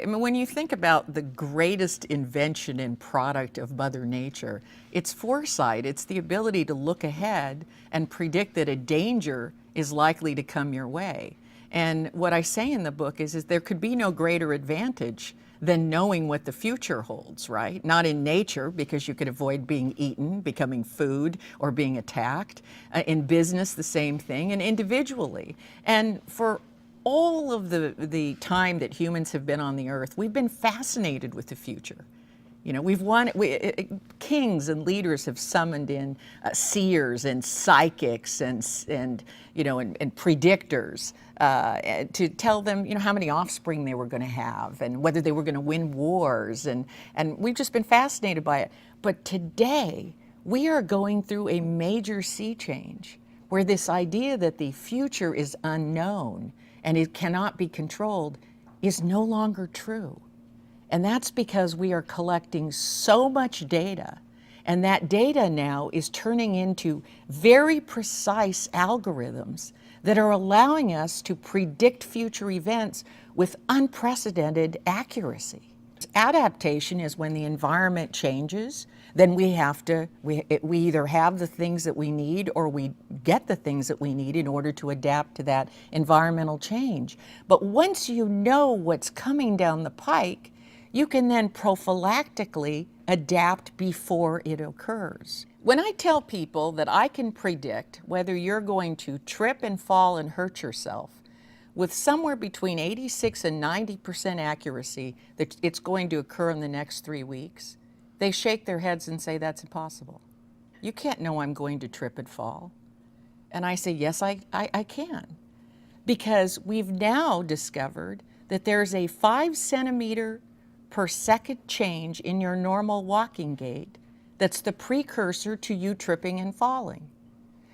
I mean, when you think about the greatest invention and product of Mother Nature, it's foresight. It's the ability to look ahead and predict that a danger is likely to come your way. And what I say in the book is there could be no greater advantage than knowing what the future holds, right? Not in nature, because you could avoid being eaten, becoming food, or being attacked. In business, the same thing, and individually. And for all of the time that humans have been on the earth, we've been fascinated with the future. You know, kings and leaders have summoned in seers and psychics and you know, and predictors to tell them, you know, how many offspring they were going to have and whether they were going to win wars. And we've just been fascinated by it. But today, we are going through a major sea change where this idea that the future is unknown and it cannot be controlled is no longer true. And that's because we are collecting so much data, and that data now is turning into very precise algorithms that are allowing us to predict future events with unprecedented accuracy. Adaptation is when the environment changes, then we either have the things that we need or we get the things that we need in order to adapt to that environmental change. But once you know what's coming down the pike, you can then prophylactically adapt before it occurs. When I tell people that I can predict whether you're going to trip and fall and hurt yourself with somewhere between 86 and 90% accuracy that it's going to occur in the next 3 weeks, they shake their heads and say, that's impossible. You can't know I'm going to trip and fall. And I say, yes, I can. Because we've now discovered that there's a 5 centimeter per second change in your normal walking gait that's the precursor to you tripping and falling.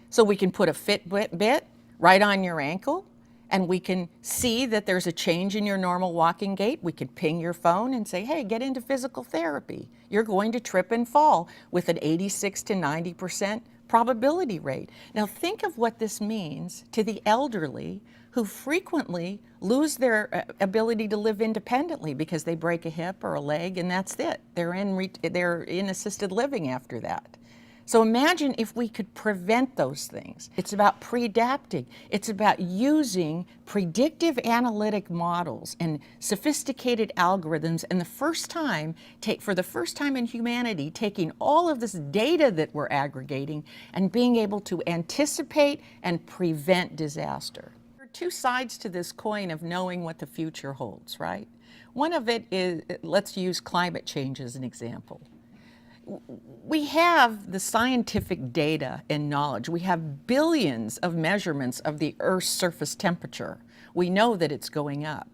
So we can put a Fitbit right on your ankle, and we can see that there's a change in your normal walking gait. We could ping your phone and say, hey, get into physical therapy. You're going to trip and fall with an 86 to 90% probability rate. Now think of what this means to the elderly who frequently lose their ability to live independently because they break a hip or a leg and that's it. They're in assisted living after that. So imagine if we could prevent those things. It's about pre-adapting. It's about using predictive analytic models and sophisticated algorithms, and for the first time in humanity, taking all of this data that we're aggregating and being able to anticipate and prevent disaster. There are two sides to this coin of knowing what the future holds, right? One of it is, let's use climate change as an example. We have the scientific data and knowledge. We have billions of measurements of the Earth's surface temperature. We know that it's going up.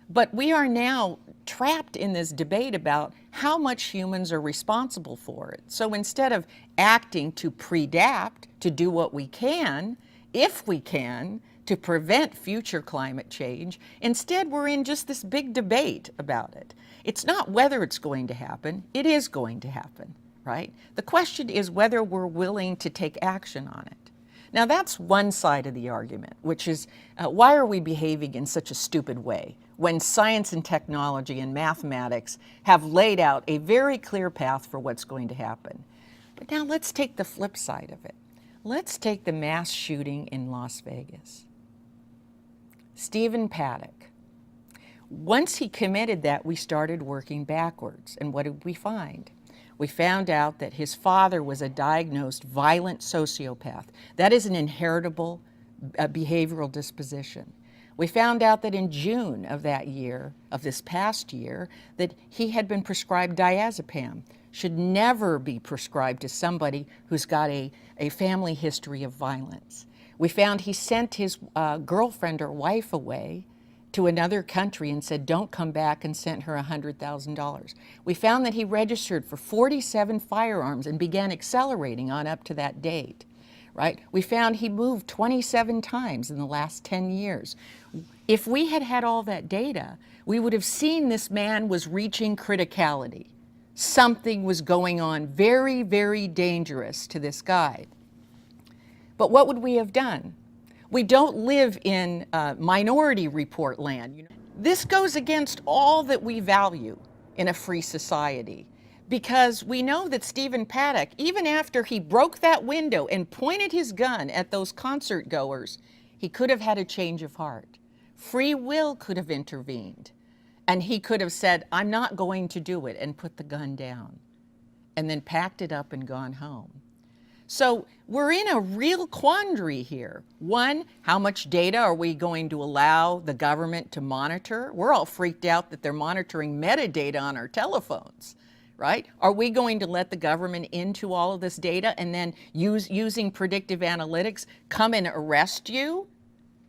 But we are now trapped in this debate about how much humans are responsible for it. So instead of acting to pre-adapt, to do what we can, if we can, to prevent future climate change, instead we're in just this big debate about it. It's not whether it's going to happen, it is going to happen, right? The question is whether we're willing to take action on it. Now that's one side of the argument, which is why are we behaving in such a stupid way when science and technology and mathematics have laid out a very clear path for what's going to happen. But now let's take the flip side of it. Let's take the mass shooting in Las Vegas. Stephen Paddock. Once he committed that, we started working backwards. And what did we find? We found out that his father was a diagnosed violent sociopath. That is an inheritable behavioral disposition. We found out that in June of that year, of this past year, that he had been prescribed diazepam. Should never be prescribed to somebody who's got a family history of violence. We found he sent his girlfriend or wife away to another country and said, don't come back, and sent her $100,000. We found that he registered for 47 firearms and began accelerating on up to that date, right? We found he moved 27 times in the last 10 years. If we had had all that data, we would have seen this man was reaching criticality. Something was going on very, very dangerous to this guy. But what would we have done? We don't live in Minority Report land. This goes against all that we value in a free society, because we know that Stephen Paddock, even after he broke that window and pointed his gun at those concert goers, he could have had a change of heart. Free will could have intervened, and he could have said, I'm not going to do it, and put the gun down, and then packed it up and gone home. So we're in a real quandary here. One, how much data are we going to allow the government to monitor? We're all freaked out that they're monitoring metadata on our telephones, right? Are we going to let the government into all of this data and then using predictive analytics come and arrest you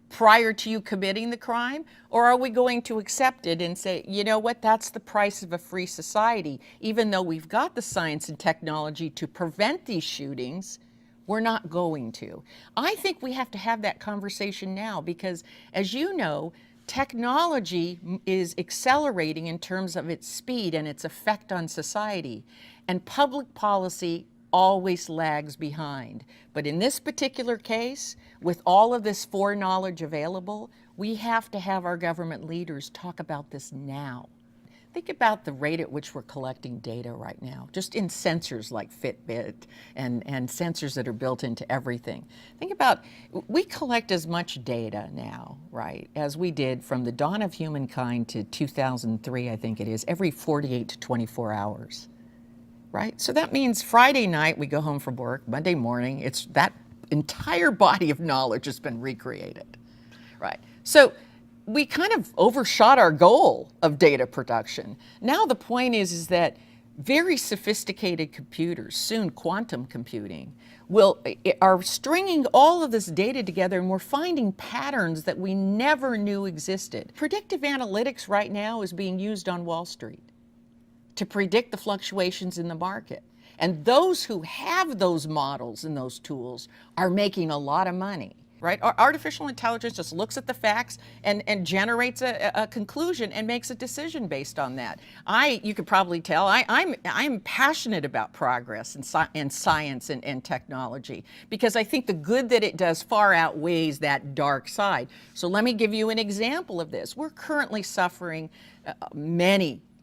prior to you committing the crime? Or are we going to accept it and say, you know what, that's the price of a free society. Even though we've got the science and technology to prevent these shootings, we're not going to. I think we have to have that conversation now because, as you know, technology is accelerating in terms of its speed and its effect on society, and public policy always lags behind. But in this particular case, with all of this foreknowledge available, we have to have our government leaders talk about this now. Think about the rate at which we're collecting data right now, just in sensors like Fitbit and sensors that are built into everything. Think about, we collect as much data now, right, as we did from the dawn of humankind to 2003, I think it is, every 48 to 24 hours. Right? So that means Friday night we go home from work, Monday morning, it's that entire body of knowledge has been recreated. Right? So we kind of overshot our goal of data production. Now the point is that very sophisticated computers, soon quantum computing, are stringing all of this data together, and we're finding patterns that we never knew existed. Predictive analytics right now is being used on Wall Street to predict the fluctuations in the market. And those who have those models and those tools are making a lot of money, right? Artificial intelligence just looks at the facts and generates a conclusion and makes a decision based on that. You could probably tell, I'm passionate about progress in science and technology, because I think the good that it does far outweighs that dark side. So let me give you an example of this. We're currently suffering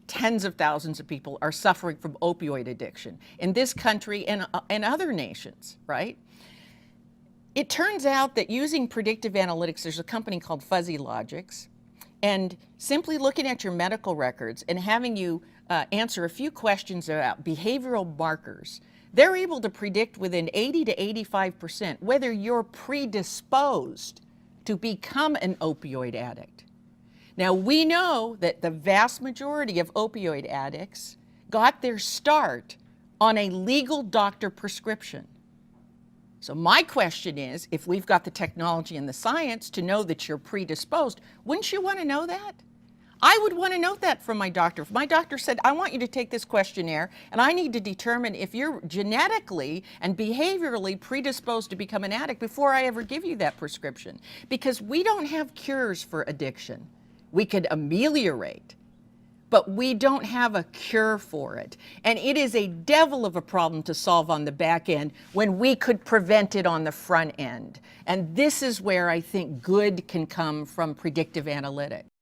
tens of thousands of people are suffering from opioid addiction in this country and other nations, right? It turns out that using predictive analytics, there's a company called Fuzzy Logics, and simply looking at your medical records and having you answer a few questions about behavioral markers, they're able to predict within 80 to 85% whether you're predisposed to become an opioid addict. Now, we know that the vast majority of opioid addicts got their start on a legal doctor prescription. So my question is, if we've got the technology and the science to know that you're predisposed, wouldn't you want to know that? I would want to know that from my doctor. If my doctor said, I want you to take this questionnaire, and I need to determine if you're genetically and behaviorally predisposed to become an addict before I ever give you that prescription. Because we don't have cures for addiction. We could ameliorate, but we don't have a cure for it. And it is a devil of a problem to solve on the back end when we could prevent it on the front end. And this is where I think good can come from predictive analytics.